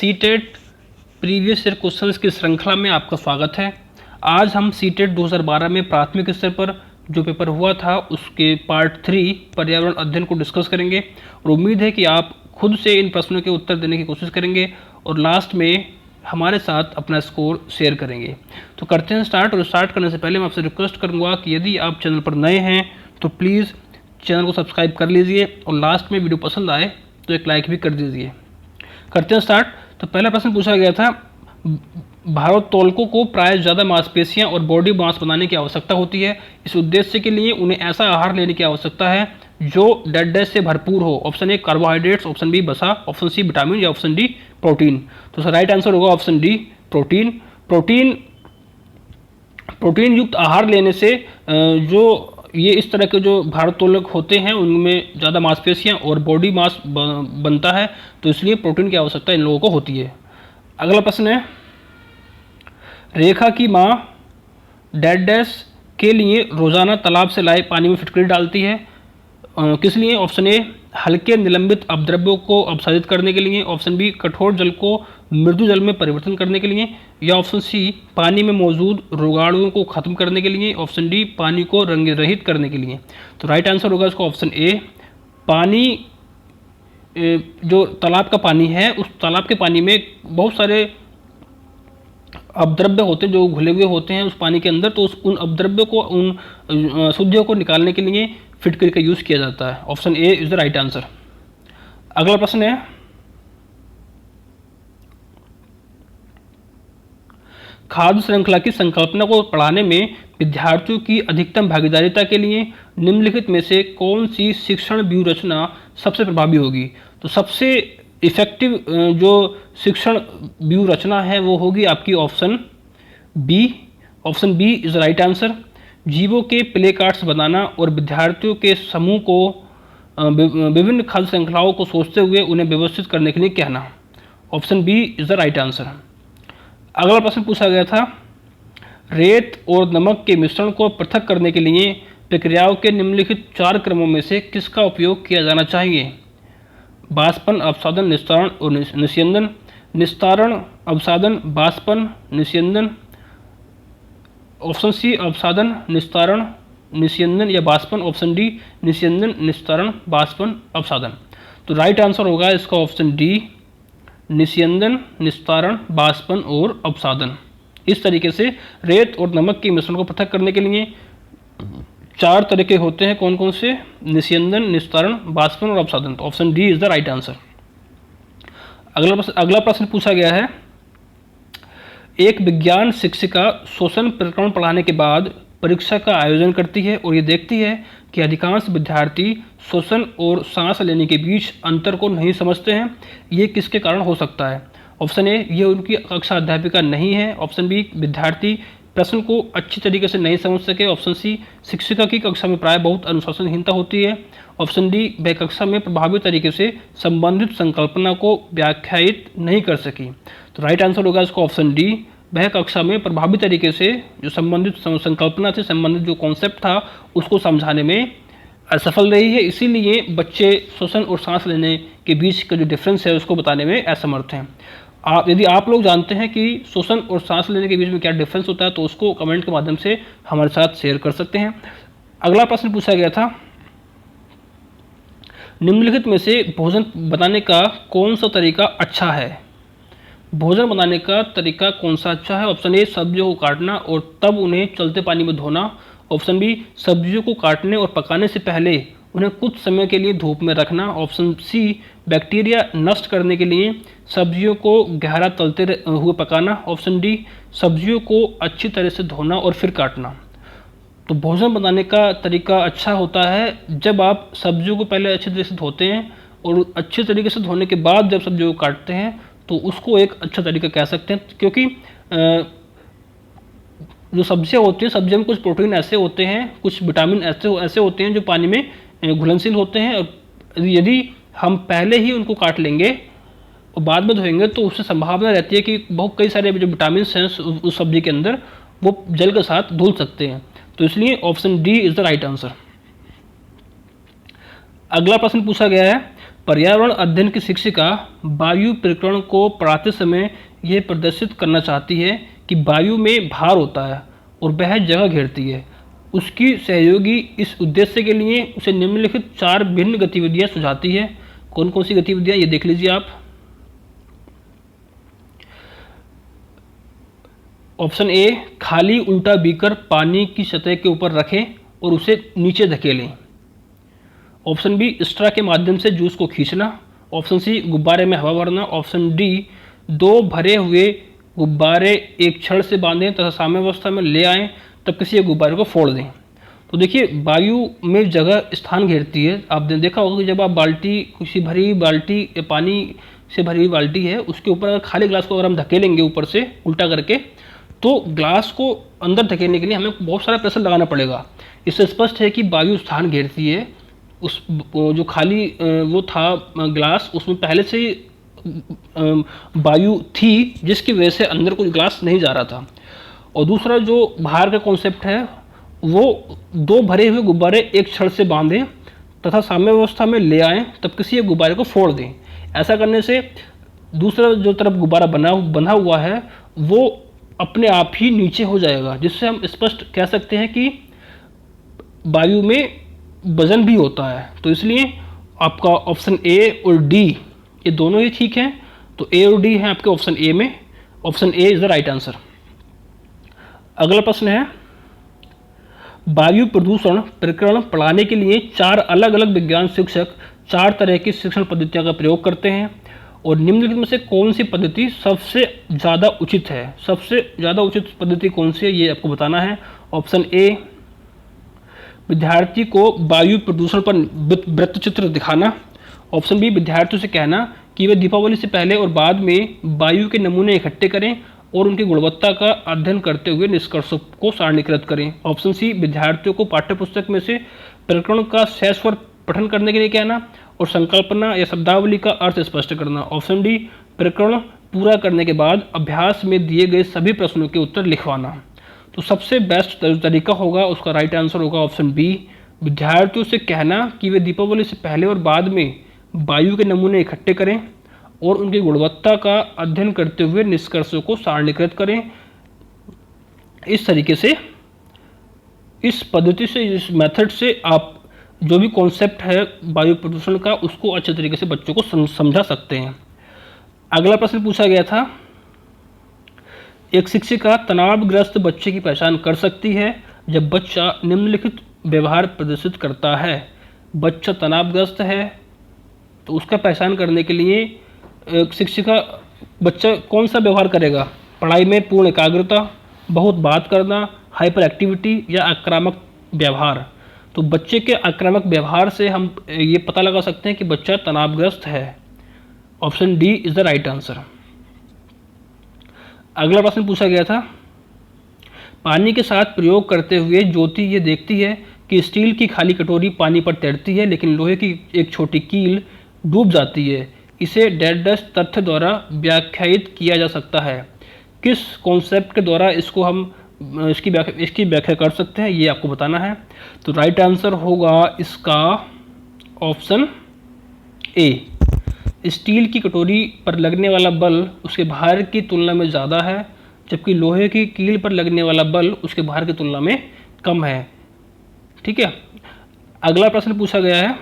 CTET previous year questions की श्रृंखला में आपका स्वागत है। आज हम सीटेट 2012 में प्राथमिक स्तर पर जो पेपर हुआ था उसके पार्ट 3 पर्यावरण अध्ययन को डिस्कस करेंगे और उम्मीद है कि आप खुद से इन प्रश्नों के उत्तर देने की कोशिश करेंगे और लास्ट में हमारे साथ अपना स्कोर शेयर करेंगे। तो करते हैं स्टार्ट। और स्टार्ट करने से पहले मैं आपसे रिक्वेस्ट करूँगा कि यदि आप चैनल पर नए हैं तो प्लीज़ चैनल को सब्सक्राइब कर लीजिए और लास्ट में वीडियो पसंद आए तो एक लाइक भी कर दीजिए। करते हैं स्टार्ट। तो पहला प्रश्न पूछा गया था, भारोत्तोलकों को प्राय ज़्यादा मांसपेशियां और बॉडी मास बनाने की आवश्यकता होती है। इस उद्देश्य के लिए उन्हें ऐसा आहार लेने की आवश्यकता है जो डेड से भरपूर हो। Option A carbohydrates, option B वसा, ऑप्शन सी विटामिन या ऑप्शन डी प्रोटीन। तो राइट आंसर होगा ऑप्शन डी प्रोटीन। प्रोटीन युक्त आहार लेने से जो ये इस तरह के जो भारोत्तोलक होते हैं उनमें ज़्यादा मांसपेशियां और बॉडी मास बनता है, तो इसलिए प्रोटीन की आवश्यकता इन लोगों को होती है। अगला प्रश्न है, रेखा की माँ डैश के लिए रोजाना तालाब से लाए पानी में फिटकरी डालती है, किस लिए? ऑप्शन ए हल्के निलंबित अपद्रव्यों को अपसारित करने के लिए, ऑप्शन बी कठोर जल को मृदु जल में परिवर्तन करने के लिए, या ऑप्शन सी पानी में मौजूद रोगाणुओं को खत्म करने के लिए, ऑप्शन डी पानी को रंग रहित करने के लिए। तो राइट आंसर होगा इसका ऑप्शन ए। पानी, जो तालाब का पानी है उस तालाब के पानी में बहुत सारे अपद्रव्य होते हैं जो घुले हुए होते हैं उस पानी के अंदर, तो उन अपद्रव्यों को, उन अशुद्धियों को निकालने के लिए फिटकरी का यूज़ किया जाता है। Option A is the right answer. अगला प्रश्न है, खाद्य श्रृंखला की संकल्पना को पढ़ाने में विद्यार्थियों की अधिकतम भागीदारिता के लिए निम्नलिखित में से कौन सी शिक्षण व्यूह रचना सबसे प्रभावी होगी? तो सबसे इफेक्टिव जो शिक्षण व्यूह रचना है वो होगी आपकी option B. Option B is the right answer. जीवों के प्ले कार्ड्स बनाना और विद्यार्थियों के समूह को विभिन्न खाद्य श्रृंखलाओं को सोचते हुए उन्हें व्यवस्थित करने के लिए कहना। Option B is the right answer. अगला प्रश्न पूछा गया था, रेत और नमक के मिश्रण को पृथक करने के लिए प्रक्रियाओं के निम्नलिखित 4 क्रमों में से किसका उपयोग किया जाना चाहिए? बाष्पन, अवसादन, निस्तारण और निस्यंदन। निस्तारण, अवसादन, बाष्पन, निस्यंदन। ऑप्शन सी अवसादन, निस्तारण, निस्यंदन या बाष्पन, ऑप्शन डी निस्यंदन, निस्तारण, बाष्पन, अवसादन। तो राइट आंसर होगा इसका ऑप्शन डी, निस्यंदन, निस्तारण, बाष्पन और अवसादन। इस तरीके से रेत और नमक के मिश्रण को पृथक करने के लिए 4 तरीके होते हैं। कौन कौन से? निस्यंदन, निस्तारण, बाष्पन और अवसादन। तो option D is the right answer. अगला प्रश्न पूछा गया है, एक विज्ञान शिक्षिका श्वसन प्रकरण पढ़ाने के बाद परीक्षा का आयोजन करती है और ये देखती है कि अधिकांश विद्यार्थी श्वसन और सांस लेने के बीच अंतर को नहीं समझते हैं। ये किसके कारण हो सकता है? ऑप्शन ए ये उनकी कक्षा अध्यापिका नहीं है, ऑप्शन बी विद्यार्थी प्रश्न को अच्छी तरीके से नहीं समझ सके, ऑप्शन सी शिक्षिका की कक्षा में प्राय बहुत अनुशासनहीनता होती है, ऑप्शन डी वह कक्षा में प्रभावी तरीके से संबंधित संकल्पना को व्याख्यायित नहीं कर सकी। तो राइट आंसर होगा इसका ऑप्शन डी, वह कक्षा में प्रभावी तरीके से जो संबंधित संकल्पना से संबंधित जो कॉन्सेप्ट था उसको समझाने में असफल रही है, इसीलिए बच्चे श्वसन और सांस लेने के बीच का जो डिफरेंस है उसको बताने में असमर्थ हैं। यदि आप लोग जानते हैं कि श्वसन और सांस लेने के बीच में क्या डिफरेंस होता है तो उसको कमेंट के माध्यम से हमारे साथ शेयर कर सकते हैं। अगला प्रश्न पूछा गया था, निम्नलिखित में से भोजन बनाने का कौन सा तरीका अच्छा है? भोजन बनाने का तरीका कौन सा अच्छा है? ऑप्शन ए सब्जियों को काटना और तब उन्हें चलते पानी में धोना, ऑप्शन बी सब्जियों को काटने और पकाने से पहले उन्हें कुछ समय के लिए धूप में रखना, ऑप्शन सी बैक्टीरिया नष्ट करने के लिए सब्जियों को गहरा तलते हुए पकाना, ऑप्शन डी सब्जियों को अच्छी तरह से धोना और फिर काटना। तो भोजन बनाने का तरीका अच्छा होता है जब आप सब्जियों को पहले अच्छी तरह से धोते हैं और अच्छे तरीके से धोने के बाद जब सब्जियों को काटते हैं तो उसको एक अच्छा तरीका कह सकते हैं, क्योंकि जो सब्जियां होती हैं सब्जियों में कुछ प्रोटीन ऐसे होते हैं, कुछ विटामिन ऐसे होते हैं जो पानी में घुलनशील होते हैं, और यदि हम पहले ही उनको काट लेंगे और बाद में धोएंगे तो उससे संभावना रहती है कि बहुत कई सारे जो विटामिन हैं उस सब्जी के अंदर वो जल के साथ धुल सकते हैं। तो इसलिए option D is the right answer. अगला प्रश्न पूछा गया है, पर्यावरण अध्ययन की शिक्षिका वायु प्रकीर्णन को पढ़ाते समय यह प्रदर्शित करना चाहती है कि वायु में भार होता है और वह जगह घेरती है। उसकी सहयोगी इस उद्देश्य के लिए उसे निम्नलिखित 4 भिन्न गतिविधियां सुझाती है। कौन कौन सी गतिविधियां, ये देख लीजिए आप। ऑप्शन ए, खाली उल्टा बीकर पानी की सतह के ऊपर रखें और उसे नीचे धकेलें। ऑप्शन बी, स्ट्रा के माध्यम से जूस को खींचना। ऑप्शन सी, गुब्बारे में हवा भरना। ऑप्शन डी, 2 भरे हुए गुब्बारे एक छड़ से बांधें तथा साम्यावस्था में ले आएं, तब किसी एक गुब्बारे को फोड़ दें। तो देखिए, वायु में जगह स्थान घेरती है। आपने देखा होगा कि जब आप बाल्टी, किसी भरी हुई बाल्टी, पानी से भरी हुई बाल्टी है, उसके ऊपर अगर खाली ग्लास को अगर हम धकेलेंगे ऊपर से उल्टा करके, तो ग्लास को अंदर धकेलने के लिए हमें बहुत सारा प्रेशर लगाना पड़ेगा। इससे स्पष्ट है कि वायु स्थान घेरती है। उस जो खाली वो था ग्लास, उसमें पहले से ही वायु थी, जिसकी वजह से अंदर कुछ ग्लास नहीं जा रहा था। और दूसरा जो भार का कॉन्सेप्ट है, वो 2 भरे हुए गुब्बारे एक छड़ से बांधें तथा साम्यावस्था में ले आएं, तब किसी एक गुब्बारे को फोड़ दें। ऐसा करने से दूसरा जो तरफ गुब्बारा बंधा हुआ है वो अपने आप ही नीचे हो जाएगा, जिससे हम स्पष्ट कह सकते हैं कि वायु में वजन भी होता है। तो इसलिए आपका ऑप्शन ए और डी ये दोनों ही ठीक हैं। तो ए और डी हैं आपके ऑप्शन ए में। Option A is the right answer. अगला प्रश्न है, वायु प्रदूषण प्रकरण पढ़ाने के लिए 4 अलग अलग विज्ञान शिक्षक 4 तरह की शिक्षण पद्धतियों का प्रयोग करते हैं और निम्नलिखित में से कौन सी पद्धति सबसे ज़्यादा उचित है। सबसे ज़्यादा उचित पद्धति कौन सी है, ये आपको बताना है। ऑप्शन ए, विद्यार्थी को वायु प्रदूषण पर वृत्तचित्र दिखाना। ऑप्शन बी, विद्यार्थियों से कहना कि वे दीपावली से पहले और बाद में वायु के नमूने इकट्ठे करें और उनकी गुणवत्ता का अध्ययन करते हुए निष्कर्षों को सारणीकृत करें। ऑप्शन सी, विद्यार्थियों को पाठ्यपुस्तक में से प्रकरण का सस्वर पठन करने के लिए कहना और संकल्पना या शब्दावली का अर्थ स्पष्ट करना। ऑप्शन डी, प्रकरण पूरा करने के बाद अभ्यास में दिए गए सभी प्रश्नों के उत्तर लिखवाना। तो सबसे बेस्ट तरीका होगा, उसका राइट आंसर होगा ऑप्शन बी, विद्यार्थियों से कहना कि वे दीपावली से पहले और बाद में वायु के नमूने इकट्ठे करें और उनकी गुणवत्ता का अध्ययन करते हुए निष्कर्षों को सारणीकृत करें। इस तरीके से, इस पद्धति से, इस मेथड से आप जो भी कॉन्सेप्ट है वायु प्रदूषण का, उसको अच्छे तरीके से बच्चों को समझा सकते हैं। अगला प्रश्न पूछा गया था, एक शिक्षिका तनावग्रस्त बच्चे की पहचान कर सकती है जब बच्चा निम्नलिखित व्यवहार प्रदर्शित करता है। बच्चा तनावग्रस्त है तो उसका पहचान करने के लिए शिक्षिका बच्चा कौन सा व्यवहार करेगा। पढ़ाई में पूर्ण एकाग्रता, बहुत बात करना, हाइपर एक्टिविटी या आक्रामक व्यवहार। तो बच्चे के आक्रामक व्यवहार से हम ये पता लगा सकते हैं कि बच्चा तनावग्रस्त है। Option D is the right answer. अगला प्रश्न पूछा गया था, पानी के साथ प्रयोग करते हुए ज्योति ये देखती है कि स्टील की खाली कटोरी पानी पर तैरती है लेकिन लोहे की एक छोटी कील डूब जाती है। इसे डेडस तथ्य द्वारा व्याख्यायित किया जा सकता है। किस कॉन्सेप्ट के द्वारा इसको हम इसकी व्याख्या कर सकते हैं, ये आपको बताना है। तो राइट आंसर होगा इसका ऑप्शन ए, स्टील की कटोरी पर लगने वाला बल उसके भार की तुलना में ज़्यादा है, जबकि लोहे की कील पर लगने वाला बल उसके भार की तुलना में कम है। ठीक है। अगला प्रश्न पूछा गया है,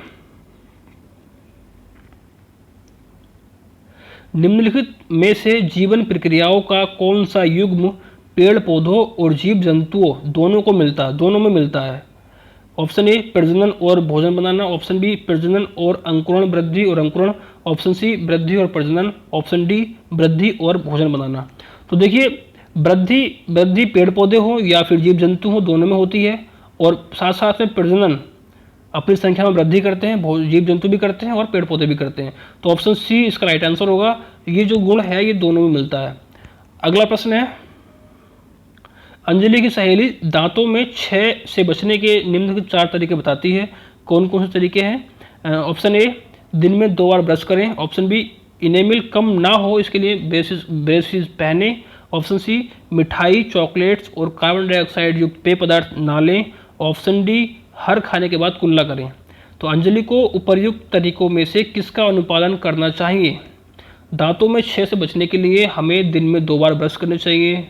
निम्नलिखित में से जीवन प्रक्रियाओं का कौन सा युग्म पेड़ पौधों और जीव जंतुओं दोनों में मिलता है। ऑप्शन ए, प्रजनन और भोजन बनाना। ऑप्शन बी, प्रजनन और अंकुरण, वृद्धि और अंकुरण। ऑप्शन सी, वृद्धि और प्रजनन। ऑप्शन डी, वृद्धि और भोजन बनाना। तो देखिए, वृद्धि पेड़ पौधे हो या फिर जीव जंतु हो, दोनों में होती है। और साथ साथ में प्रजनन अपनी संख्या में वृद्धि करते हैं, जीव जंतु भी करते हैं और पेड़ पौधे भी करते हैं। तो ऑप्शन सी इसका राइट आंसर होगा। ये जो गुण है ये दोनों में मिलता है। अगला प्रश्न है, अंजलि की सहेली दांतों में क्षय से बचने के निम्नलिखित 4 तरीके बताती है। कौन कौन से तरीके हैं। ऑप्शन ए, दिन में 2 बार ब्रश करें। ऑप्शन बी, इनेमिल कम ना हो इसके लिए ब्रेसेस पहने। ऑप्शन सी, मिठाई, चॉकलेट्स और कार्बन डाइऑक्साइड युक्त पेय पदार्थ ना लें। ऑप्शन डी, हर खाने के बाद कुल्ला करें। तो अंजलि को उपर्युक्त तरीकों में से किसका अनुपालन करना चाहिए? दांतों में क्षय से बचने के लिए हमें दिन में 2 बार ब्रश करने चाहिए।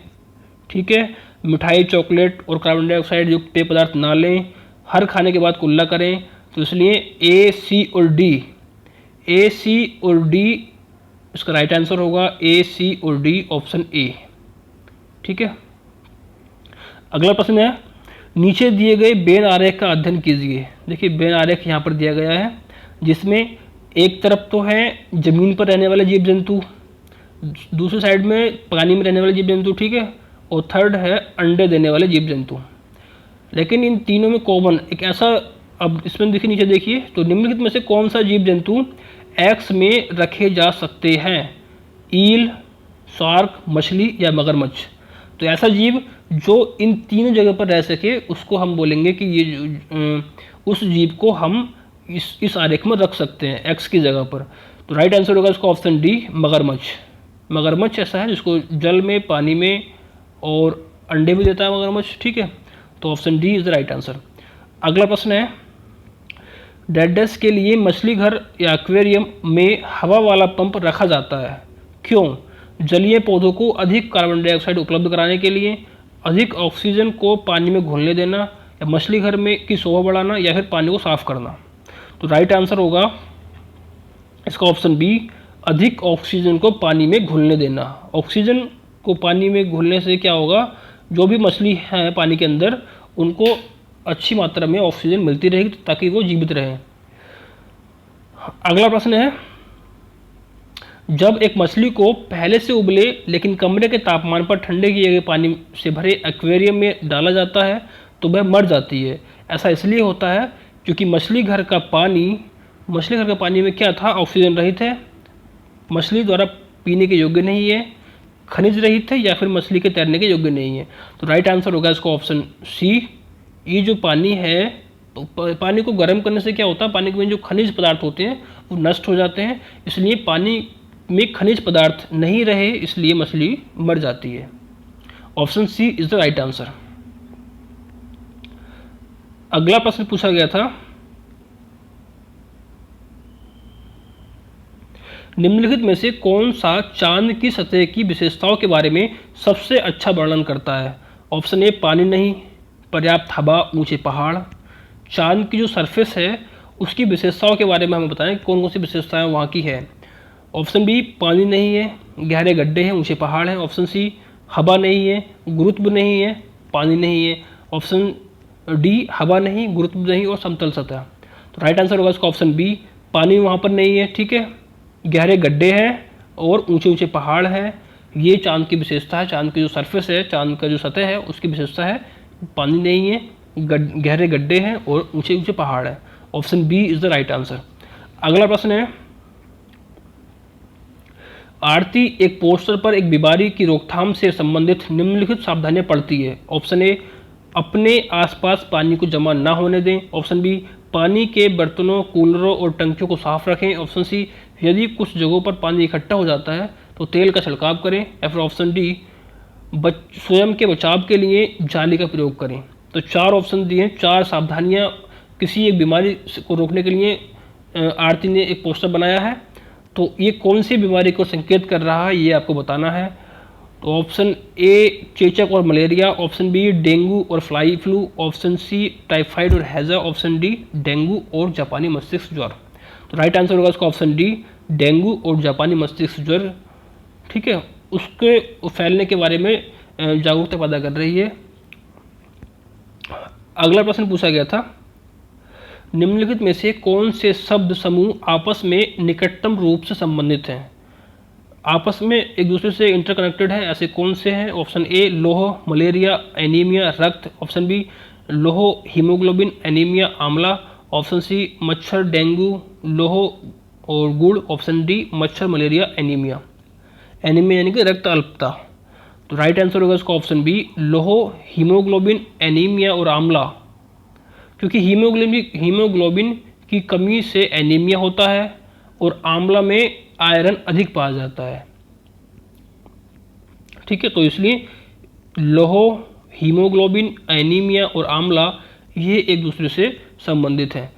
ठीक है। मिठाई, चॉकलेट और कार्बन डाइऑक्साइड युक्त पेय पदार्थ ना लें। हर खाने के बाद कुल्ला करें। तो इसलिए ए, सी और डी, ए, सी और डी इसका राइट आंसर होगा। ए, सी और डी, ऑप्शन ए। ठीक है। अगला प्रश्न है, नीचे दिए गए बेन आरेख का अध्ययन कीजिए। देखिए बेन आरेख यहाँ पर दिया गया है, जिसमें एक तरफ तो है जमीन पर रहने वाले जीव जंतु, दूसरी साइड में पानी में रहने वाले जीव जंतु, ठीक है, और थर्ड है अंडे देने वाले जीव जंतु। लेकिन इन तीनों में कॉमन एक ऐसा, अब इसमें देखिए नीचे देखिए, तो निम्नलिखित में से कौन सा जीव जंतु एक्स में रखे जा सकते हैं? ईल, शार्क, मछली या मगरमच्छ। तो ऐसा जीव जो इन तीनों जगह पर रह सके उसको हम बोलेंगे कि ये उस जीव को हम इस आरेख में रख सकते हैं एक्स की जगह पर। तो राइट आंसर होगा इसका ऑप्शन डी, मगरमच्छ। मगरमच्छ ऐसा है जिसको जल में, पानी में और अंडे भी देता है मगरमच्छ। ठीक है, तो option D is the right answer. अगला प्रश्न है, डेडस के लिए मछली घर या एक्वेरियम में हवा वाला पंप रखा जाता है, क्यों? जलीय पौधों को अधिक कार्बन डाइऑक्साइड उपलब्ध कराने के लिए, अधिक ऑक्सीजन को पानी में घुलने देना, या मछली घर में की शोभा बढ़ाना, या फिर पानी को साफ करना। तो राइट आंसर होगा इसका ऑप्शन बी, अधिक ऑक्सीजन को पानी में घुलने देना। ऑक्सीजन को पानी में घुलने से क्या होगा, जो भी मछली है पानी के अंदर उनको अच्छी मात्रा में ऑक्सीजन मिलती रहेगी ताकि वो जीवित रहें। अगला प्रश्न है, जब एक मछली को पहले से उबले लेकिन कमरे के तापमान पर ठंडे किए गए पानी से भरे एक्वेरियम में डाला जाता है तो वह मर जाती है। ऐसा इसलिए होता है क्योंकि मछली घर का पानी में क्या था, ऑक्सीजन रहित है, मछली द्वारा पीने के योग्य नहीं है, खनिज रहित है, या फिर मछली के तैरने के योग्य नहीं है। तो राइट आंसर होगा इसका ऑप्शन सी। ये जो पानी है, पानी को गर्म करने से क्या होता है, पानी में जो खनिज पदार्थ होते हैं वो नष्ट हो जाते हैं, इसलिए पानी में खनिज पदार्थ नहीं रहे इसलिए मछली मर जाती है। Option C is the right answer. अगला प्रश्न पूछा गया था, निम्नलिखित में से कौन सा चांद की सतह की विशेषताओं के बारे में सबसे अच्छा वर्णन करता है? ऑप्शन ए, पानी नहीं, पर्याप्त हवा, ऊंचे पहाड़। चांद की जो सरफेस है उसकी विशेषताओं के बारे में हमें बताएं कौन कौन सी विशेषताएं वहाँ की है। ऑप्शन बी, पानी नहीं है, गहरे गड्ढे हैं, ऊंचे पहाड़ हैं। ऑप्शन सी, हवा नहीं है, गुरुत्व नहीं है, पानी नहीं है। ऑप्शन डी, हवा नहीं, गुरुत्व नहीं और समतल सतह। तो राइट आंसर होगा इसका ऑप्शन बी, पानी वहाँ पर नहीं है। ठीक है, गहरे गड्ढे हैं और ऊंचे ऊंचे पहाड़ हैं, ये चांद की विशेषता है। चांद की जो सरफेस है, चांद का जो सतह है उसकी विशेषता है। पानी नहीं है, गहरे गड्ढे हैं और ऊंचे ऊंचे पहाड़ हैं। Option B is the right answer. अगला प्रश्न है, आरती एक पोस्टर पर एक बीमारी की रोकथाम से संबंधित निम्नलिखित सावधानियां पढ़ती है। ऑप्शन ए, अपने आसपास पानी को जमा ना होने दें। ऑप्शन बी, पानी के बर्तनों, कूलरों और टंकियों को साफ रखें। ऑप्शन सी, यदि कुछ जगहों पर पानी इकट्ठा हो जाता है तो तेल का छिड़काव करें। या फिर ऑप्शन डी, स्वयं के बचाव के लिए जाली का प्रयोग करें। तो 4 ऑप्शन दिए हैं, 4 सावधानियां किसी एक बीमारी को रोकने के लिए आरती ने एक पोस्टर बनाया है। तो ये कौन सी बीमारी को संकेत कर रहा है ये आपको बताना है। तो ऑप्शन ए, चेचक और मलेरिया। ऑप्शन बी, डेंगू और fly flu. Option C, typhoid और हैजा। ऑप्शन डी, डेंगू और जापानी मस्तिष्क ज्वर। तो राइट आंसर होगा इसका ऑप्शन डी, डेंगू और जापानी मस्तिष्क ज्वर। ठीक है, उसके फैलने के बारे में जागरूकता पैदा कर रही है। अगला प्रश्न पूछा गया था, निम्नलिखित में से कौन से शब्द समूह आपस में निकटतम रूप से संबंधित हैं? आपस में एक दूसरे से इंटरकनेक्टेड है, ऐसे कौन से हैं? ऑप्शन ए, लोह, मलेरिया, एनीमिया, रक्त। ऑप्शन बी, लोह, हीमोग्लोबिन, एनीमिया, आंवला। ऑप्शन सी, मच्छर, डेंगू, लोह और गुड़। ऑप्शन डी, मच्छर, मलेरिया, एनीमिया। एनीमिया यानी कि रक्त अल्पता। तो राइट आंसर होगा इसका ऑप्शन बी, लोह, हीमोग्लोबिन, एनीमिया और आंवला। क्योंकि हीमोग्लोबिन की कमी से एनीमिया होता है और आंवला में आयरन अधिक पाया जाता है। ठीक है, तो इसलिए लोह, हीमोग्लोबिन, एनीमिया और आंवला ये एक दूसरे से संबंधित हैं।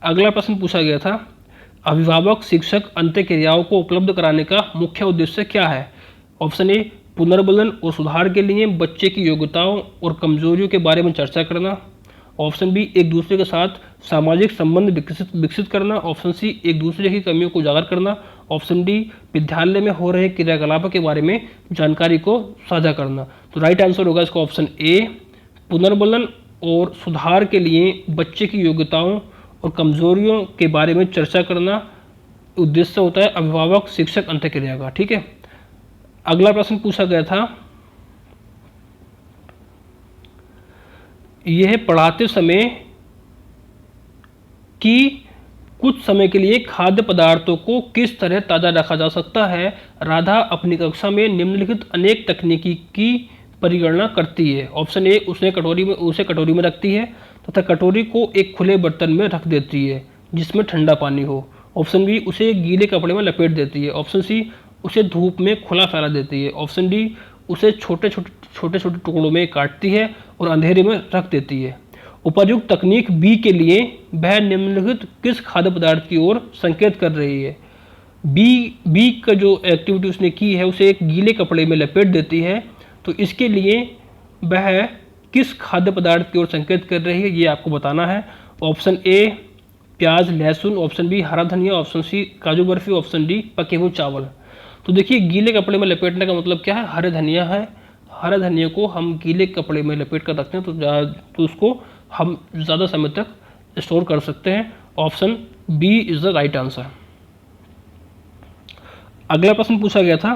अगला प्रश्न पूछा गया था, अभिभावक शिक्षक अंत्यक्रियाओं को उपलब्ध कराने का मुख्य उद्देश्य क्या है? ऑप्शन ए, पुनर्बलन और सुधार के लिए बच्चे की योग्यताओं और कमजोरियों के बारे में चर्चा करना। ऑप्शन बी, एक दूसरे के साथ सामाजिक संबंध विकसित करना। ऑप्शन सी, एक दूसरे की कमियों को उजागर करना। ऑप्शन डी, विद्यालय में हो रहे क्रियाकलापों के बारे में जानकारी को साझा करना। तो राइट आंसर होगा इसका ऑप्शन ए, पुनर्बलन और सुधार के लिए बच्चे की योग्यताओं और कमजोरियों के बारे में चर्चा करना उद्देश्य होता है अभिभावक शिक्षक अंत्यक्रिया का। ठीक है। अगला प्रश्न पूछा गया था, यह पढ़ाते समय कि कुछ समय के लिए खाद्य पदार्थों को किस तरह ताज़ा रखा जा सकता है। राधा अपनी कक्षा में निम्नलिखित अनेक तकनीकी की परिगणना करती है। ऑप्शन ए, उसे कटोरी में रखती है तथा कटोरी को एक खुले बर्तन में रख देती है जिसमें ठंडा पानी हो। ऑप्शन बी, उसे गीले कपड़े में लपेट देती है। ऑप्शन सी, उसे धूप में खुला फैला देती है। ऑप्शन डी, उसे छोटे छोटे टुकड़ों में काटती है और अंधेरे में रख देती है। उपर्युक्त तकनीक बी के लिए वह निम्नलिखित किस खाद्य पदार्थ की ओर संकेत कर रही है? बी का जो एक्टिविटी उसने की है, उसे एक गीले कपड़े में लपेट देती है, तो इसके लिए वह किस खाद्य पदार्थ की ओर संकेत कर रही है ये आपको बताना है। ऑप्शन ए, प्याज लहसुन। ऑप्शन बी, हरा धनिया। ऑप्शन सी, काजू बर्फी। ऑप्शन डी, पके हुए चावल। तो देखिए, गीले कपड़े में लपेटने का मतलब क्या है? हरे धनिया है, हरा धनिया को हम गीले कपड़े में लपेट कर रखते हैं तो उसको हम ज़्यादा समय तक स्टोर कर सकते हैं। Option B is the right answer. अगला प्रश्न पूछा गया था,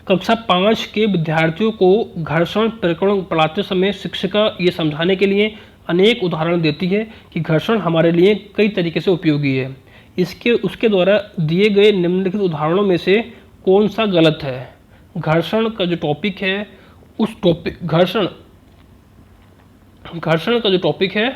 कक्षा 5 के विद्यार्थियों को घर्षण प्रकरण पढ़ाते समय शिक्षिका ये समझाने के लिए अनेक उदाहरण देती है कि घर्षण हमारे लिए कई तरीके से उपयोगी है। उसके द्वारा दिए गए निम्नलिखित उदाहरणों में से कौन सा गलत है? घर्षण का जो टॉपिक है, घर्षण का जो टॉपिक है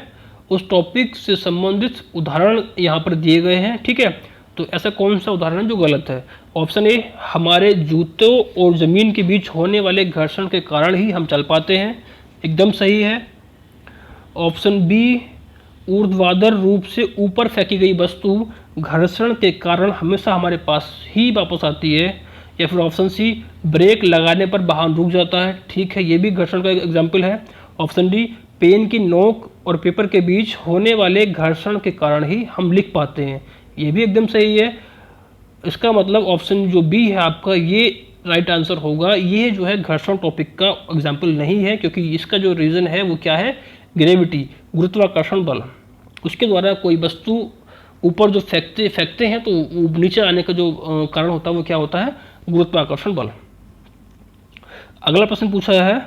उस टॉपिक से संबंधित उदाहरण यहाँ पर दिए गए हैं। ठीक है, तो ऐसा कौन सा उदाहरण जो गलत है? ऑप्शन ए, हमारे जूतों और ज़मीन के बीच होने वाले घर्षण के कारण ही हम चल पाते हैं, एकदम सही है। ऑप्शन बी, ऊर्ध्वाधर रूप से ऊपर फेंकी गई वस्तु घर्षण के कारण हमेशा हमारे पास ही वापस आती है। या फिर ऑप्शन सी, ब्रेक लगाने पर वाहन रुक जाता है। ठीक है, ये भी घर्षण का एग्जाम्पल है। ऑप्शन डी, पेन की नोक और पेपर के बीच होने वाले घर्षण के कारण ही हम लिख पाते हैं, ये भी एकदम सही है। इसका मतलब ऑप्शन जो बी है आपका, ये राइट आंसर होगा। ये जो है घर्षण टॉपिक का एग्जाम्पल नहीं है, क्योंकि इसका जो रीज़न है वो क्या है? ग्रेविटी, गुरुत्वाकर्षण बल। उसके द्वारा कोई वस्तु ऊपर जो फेंकते हैं तो नीचे आने का जो कारण होता है वो क्या होता है? गुरुत्वाकर्षण बल। अगला प्रश्न पूछा है,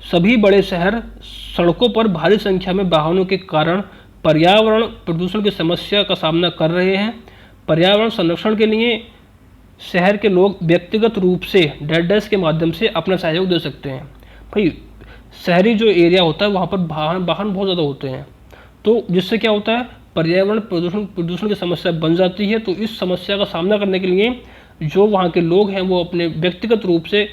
सभी बड़े शहर सड़कों पर भारी संख्या में वाहनों के कारण पर्यावरण प्रदूषण की समस्या का सामना कर रहे हैं। पर्यावरण संरक्षण के लिए शहर के लोग व्यक्तिगत रूप से डैश के माध्यम से अपना सहयोग दे सकते हैं। भाई, शहरी जो एरिया होता है वहाँ पर वाहन बहुत ज़्यादा होते हैं, तो जिससे क्या होता है? पर्यावरण प्रदूषण की समस्या बन जाती है। तो इस समस्या का सामना करने के लिए जो वहाँ के लोग हैं वो अपने व्यक्तिगत रूप से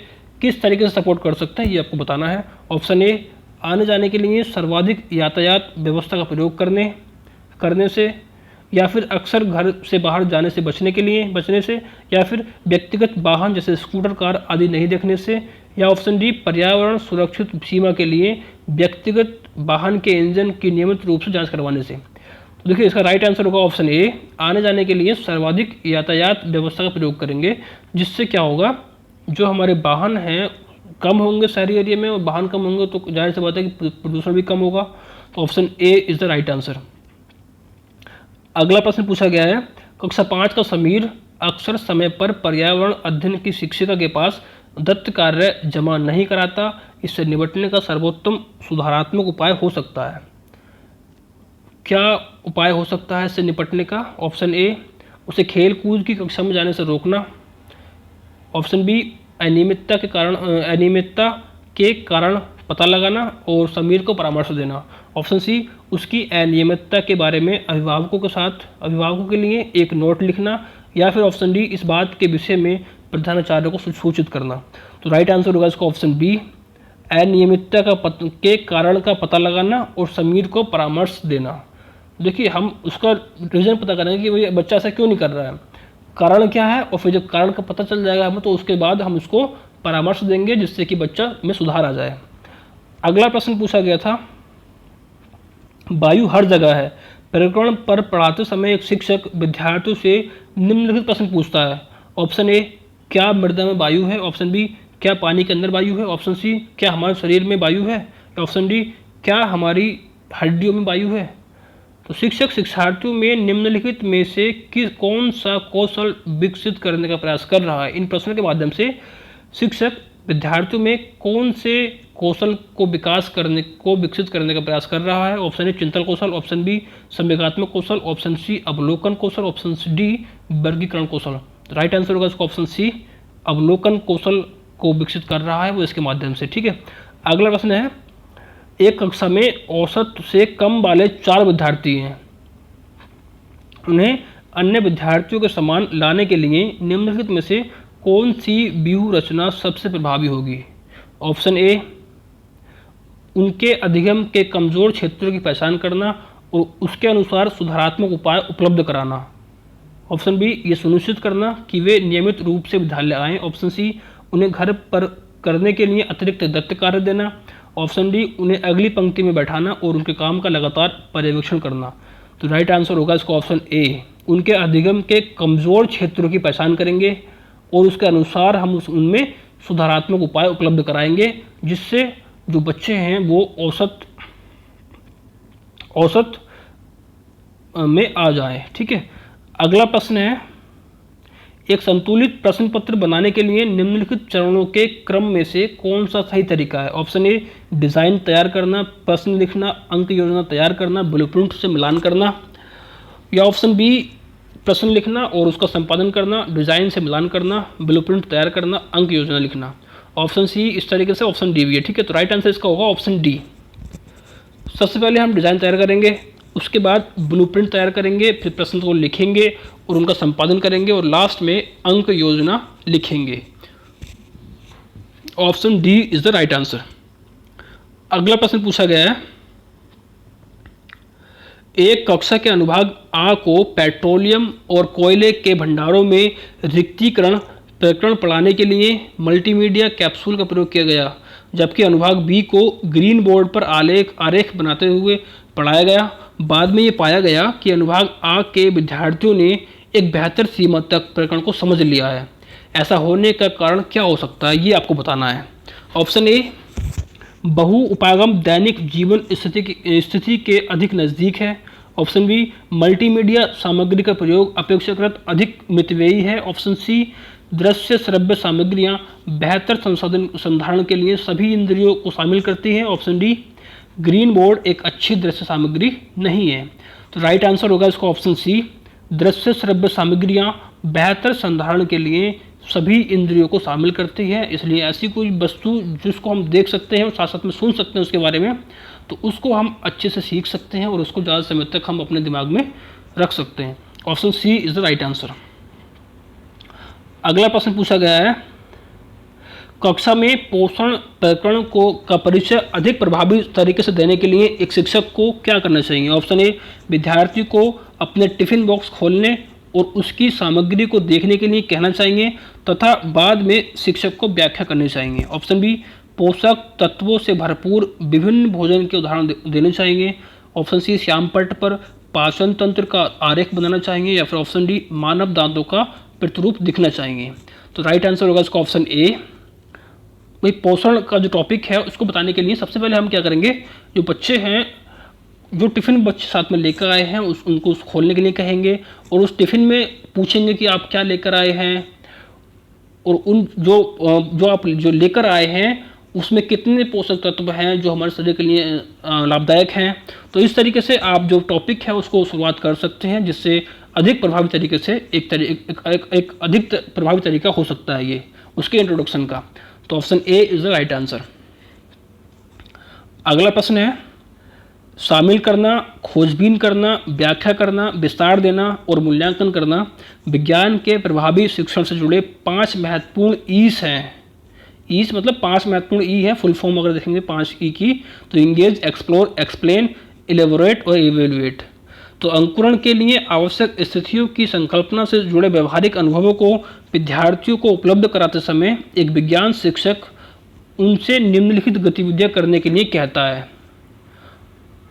किस तरीके से सपोर्ट कर सकते हैं ये आपको बताना है। ऑप्शन ए, आने जाने के लिए सर्वाधिक यातायात व्यवस्था का प्रयोग करने से, या फिर अक्सर घर से बाहर जाने से बचने से, या फिर व्यक्तिगत वाहन जैसे स्कूटर कार आदि नहीं देखने से, या ऑप्शन डी, पर्यावरण सुरक्षित सीमा के लिए व्यक्तिगत वाहन के इंजन की नियमित रूप से जांच करवाने से। तो देखिए, इसका राइट आंसर होगा ऑप्शन ए, आने जाने के लिए सर्वाधिक यातायात व्यवस्था का प्रयोग करेंगे, जिससे क्या होगा? जो हमारे वाहन हैं कम होंगे शहरी एरिया में, और वाहन कम होंगे तो जाहिर सी बात है कि प्रदूषण भी कम होगा। तो option A is the right answer. अगला प्रश्न पूछा गया है, कक्षा 5 का समीर अक्सर समय पर पर्यावरण अध्ययन की शिक्षिका के पास दत्त कार्य जमा नहीं कराता, इससे निपटने का सर्वोत्तम सुधारात्मक उपाय हो सकता है। क्या उपाय हो सकता है इससे निपटने का? ऑप्शन ए, उसे खेल कूद की कक्षा में जाने से रोकना। ऑप्शन बी, अनियमितता के कारण पता लगाना और समीर को परामर्श देना। ऑप्शन सी, उसकी अनियमितता के बारे में अभिभावकों के लिए एक नोट लिखना। या फिर ऑप्शन डी, इस बात के विषय में प्रधानाचार्य को सूचित करना। तो राइट आंसर होगा इसका ऑप्शन बी, अनियमितता के कारण का पता लगाना और समीर को परामर्श देना। देखिए हम उसका रीज़न पता करेंगे कि भाई बच्चा ऐसा क्यों नहीं कर रहा है, कारण क्या है, और फिर जब कारण का पता चल जाएगा हमें तो उसके बाद हम उसको परामर्श देंगे जिससे कि बच्चा में सुधार आ जाए। अगला प्रश्न पूछा गया था, वायु हर जगह है प्रकरण पर पढ़ाते समय एक शिक्षक विद्यार्थियों से निम्नलिखित प्रश्न पूछता है। ऑप्शन ए, क्या मृदा में वायु है? ऑप्शन बी, क्या पानी के अंदर वायु है? ऑप्शन सी, क्या हमारे शरीर में वायु है? ऑप्शन डी, क्या हमारी हड्डियों में वायु है? तो शिक्षक शिक्षार्थियों में निम्नलिखित में से कौन सा कौशल विकसित करने का प्रयास कर रहा है? इन प्रश्नों के माध्यम से शिक्षक विद्यार्थियों में कौन से कौशल को विकसित करने का प्रयास कर रहा है? ऑप्शन ए चिंतन कौशल, ऑप्शन बी संवेगात्मक कौशल, ऑप्शन सी अवलोकन कौशल, ऑप्शन डी वर्गीकरण कौशल। तो राइट आंसर होगा इसका ऑप्शन सी, अवलोकन कौशल को विकसित कर रहा है वो इसके माध्यम से। ठीक है, अगला प्रश्न है, एक कक्षा में औसत से कम वाले 4 विद्यार्थी हैं, उन्हें अन्य विद्यार्थियों के समान लाने के लिए निम्नलिखित में से कौन सी व्यूह रचना सबसे प्रभावी होगी? ऑप्शन ए, उनके अधिगम के कमजोर क्षेत्रों की पहचान करना और उसके अनुसार सुधारात्मक उपाय उपलब्ध कराना। ऑप्शन बी, ये सुनिश्चित करना कि वे नियमित रूप से विद्यालय आएं। ऑप्शन सी, उन्हें घर पर करने के लिए अतिरिक्त दत्त कार्य देना। ऑप्शन डी, उन्हें अगली पंक्ति में बैठाना और उनके काम का लगातार पर्यवेक्षण करना। तो राइट आंसर होगा इसका ऑप्शन ए, उनके अधिगम के कमजोर क्षेत्रों की पहचान करेंगे और उसके अनुसार हम उनमें सुधारात्मक उपाय उपलब्ध कराएंगे जिससे जो बच्चे हैं वो औसत में आ जाए। ठीक है, अगला प्रश्न है, एक संतुलित प्रश्न पत्र बनाने के लिए निम्नलिखित चरणों के क्रम में से कौन सा सही तरीका है? ऑप्शन ए, डिजाइन तैयार करना, प्रश्न लिखना, अंक योजना तैयार करना, ब्लूप्रिंट से मिलान करना, या ऑप्शन बी, प्रश्न लिखना और उसका संपादन करना, डिजाइन से मिलान करना, ब्लूप्रिंट तैयार करना, अंक योजना लिखना। ऑप्शन सी इस तरीके से, ऑप्शन डी भी है। ठीक है, तो राइट आंसर इसका होगा ऑप्शन डी। सबसे पहले हम डिजाइन तैयार करेंगे, उसके बाद ब्लूप्रिंट तैयार करेंगे, फिर प्रश्न को लिखेंगे और उनका संपादन करेंगे और लास्ट में अंक योजना लिखेंगे। Option D is the right answer. अगला प्रश्न पूछा गया है, एक कक्षा के अनुभाग आ को पेट्रोलियम और कोयले के भंडारों में रिक्तीकरण प्रकरण पढ़ाने के लिए मल्टीमीडिया कैप्सूल का प्रयोग किया गया, जबकि अनुभाग बी को ग्रीन बोर्ड पर आरेख बनाते हुए पढ़ाया गया। बाद में ये पाया गया कि अनुभाग आ के विद्यार्थियों ने एक बेहतर सीमा तक प्रकरण को समझ लिया है। ऐसा होने का कारण क्या हो सकता है, ये आपको बताना है। ऑप्शन ए, बहु उपागम दैनिक जीवन स्थिति के अधिक नज़दीक है। ऑप्शन बी, मल्टीमीडिया सामग्री का प्रयोग अपेक्षाकृत अधिक मितव्ययी है। ऑप्शन सी, दृश्य श्रव्य सामग्रियां बेहतर संधारण के लिए सभी इंद्रियों को शामिल करती हैं। ऑप्शन डी, ग्रीन बोर्ड एक अच्छी दृश्य सामग्री नहीं है। तो राइट आंसर होगा इसका ऑप्शन सी, दृश्य श्रव्य सामग्रियां बेहतर संधारण के लिए सभी इंद्रियों को शामिल करती है, इसलिए ऐसी कोई वस्तु जिसको हम देख सकते हैं और साथ साथ में सुन सकते हैं उसके बारे में, तो उसको हम अच्छे से सीख सकते हैं और उसको ज़्यादा समय तक हम अपने दिमाग में रख सकते हैं। Option C is the right answer. अगला प्रश्न पूछा गया है, कक्षा में पोषण प्रकरण का परिचय अधिक प्रभावी तरीके से देने के लिए एक शिक्षक को क्या करना चाहिए? ऑप्शन ए, विद्यार्थी को अपने टिफिन बॉक्स खोलने और उसकी सामग्री को देखने के लिए कहना चाहिए तथा बाद में शिक्षक को व्याख्या करनी चाहिए। ऑप्शन बी, पोषक तत्वों से भरपूर विभिन्न भोजन के उदाहरण देने चाहिए। ऑप्शन सी, श्यामपट्ट पर पाचन तंत्र का आरेख बनाना चाहिए, या फिर ऑप्शन डी, मानव दांतों का प्रतिरूप दिखना चाहिए। तो राइट आंसर होगा इसका ऑप्शन ए। भाई पोषण का जो टॉपिक है उसको बताने के लिए सबसे पहले हम क्या करेंगे, जो बच्चे हैं जो टिफ़िन बच्चे साथ में लेकर आए हैं उनको खोलने के लिए कहेंगे और उस टिफ़िन में पूछेंगे कि आप क्या लेकर आए हैं और उन जो आप लेकर आए हैं उसमें कितने पोषक तत्व हैं जो हमारे शरीर के लिए लाभदायक हैं। तो इस तरीके से आप जो टॉपिक है उसको शुरुआत कर सकते हैं, जिससे अधिक प्रभावी तरीके से एक अधिक प्रभावी तरीका हो सकता है ये उसके इंट्रोडक्शन का। तो option A is the right answer. अगला प्रश्न है, शामिल करना, खोजबीन करना, व्याख्या करना, विस्तार देना और मूल्यांकन करना विज्ञान के प्रभावी शिक्षण से जुड़े 5 महत्वपूर्ण ईस हैं। ईस मतलब 5 महत्वपूर्ण ई है, फुल फॉर्म अगर देखेंगे 5 ई की, तो इंगेज, एक्सप्लोर, एक्सप्लेन, इलेबोरेट और इवेल्युएट। तो अंकुरण के लिए आवश्यक स्थितियों की संकल्पना से जुड़े व्यवहारिक अनुभवों को विद्यार्थियों को उपलब्ध कराते समय एक विज्ञान शिक्षक उनसे निम्नलिखित गतिविधियां करने के लिए कहता है।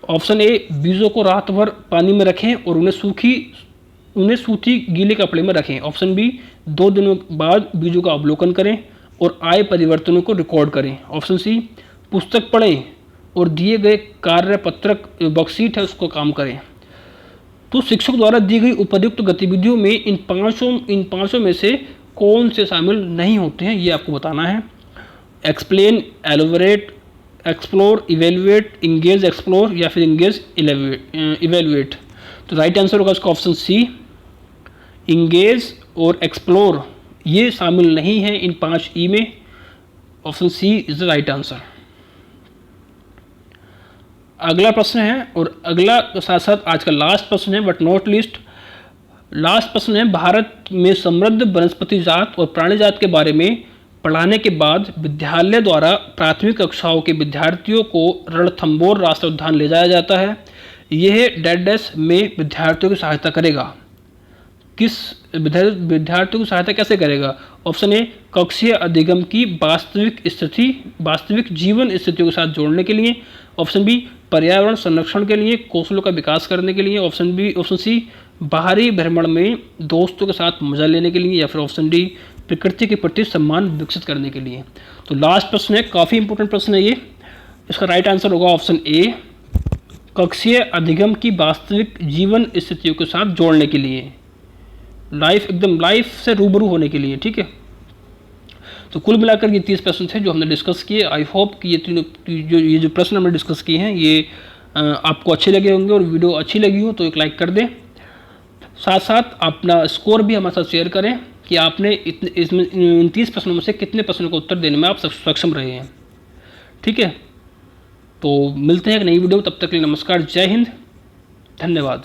ऑप्शन ए, बीजों को रात भर पानी में रखें और उन्हें सूती गीले कपड़े में रखें। ऑप्शन बी, 2 दिनों बाद बीजों का अवलोकन करें और आए परिवर्तनों को रिकॉर्ड करें। ऑप्शन सी, पुस्तक पढ़ें और दिए गए कार्य पत्रक वर्कशीट है उसको काम करें। तो शिक्षक द्वारा दी गई उपर्युक्त गतिविधियों में इन पांचों में से कौन से शामिल नहीं होते हैं, ये आपको बताना है। Explain, elaborate, explore, evaluate, engage explore या फिर इंगेज इवेल्युएट। तो राइट आंसर होगा उसका ऑप्शन सी, इंगेज और एक्सप्लोर ये शामिल नहीं है इन 5 ई में। Option C is the right answer. अगला प्रश्न है, और अगला साथ साथ आज का लास्ट प्रश्न है बट नॉट लीस्ट। लास्ट प्रश्न है, भारत में समृद्ध वनस्पति जात और प्राणी जात के बारे में पढ़ाने के बाद विद्यालय द्वारा प्राथमिक कक्षाओं के विद्यार्थियों को रणथंभौर राष्ट्रीय उद्यान ले जाया जाता है। यह डैश में विद्यार्थियों की सहायता करेगा। किस विद्यार्थियों की सहायता कैसे करेगा? ऑप्शन ए, कक्षीय अधिगम की वास्तविक जीवन स्थितियों के साथ जोड़ने के लिए। ऑप्शन बी, पर्यावरण संरक्षण के लिए, कौशलों का विकास करने के लिए। ऑप्शन सी, बाहरी भ्रमण में दोस्तों के साथ मजा लेने के लिए। या फिर ऑप्शन डी, प्रकृति के प्रति सम्मान विकसित करने के लिए। तो लास्ट प्रश्न है, काफ़ी इंपॉर्टेंट प्रश्न है ये। इसका राइट आंसर होगा ऑप्शन ए, कक्षीय अधिगम की वास्तविक जीवन स्थितियों के साथ जोड़ने के लिए, एकदम लाइफ से रूबरू होने के लिए। ठीक है, तो कुल मिलाकर ये 30 प्रश्न थे जो हमने डिस्कस किए। आई होप कि ये जो प्रश्न हमने डिस्कस किए हैं ये आपको अच्छे लगे होंगे, और वीडियो अच्छी लगी हो तो एक लाइक कर दें। साथ साथ अपना स्कोर भी हमारे साथ शेयर करें कि आपने इसमें इन 30 प्रश्नों में से कितने प्रश्नों का उत्तर देने में आप सक्षम रहे हैं। ठीक है, तो मिलते हैं एक नई वीडियो, तब तक के लिए नमस्कार, जय हिंद, धन्यवाद।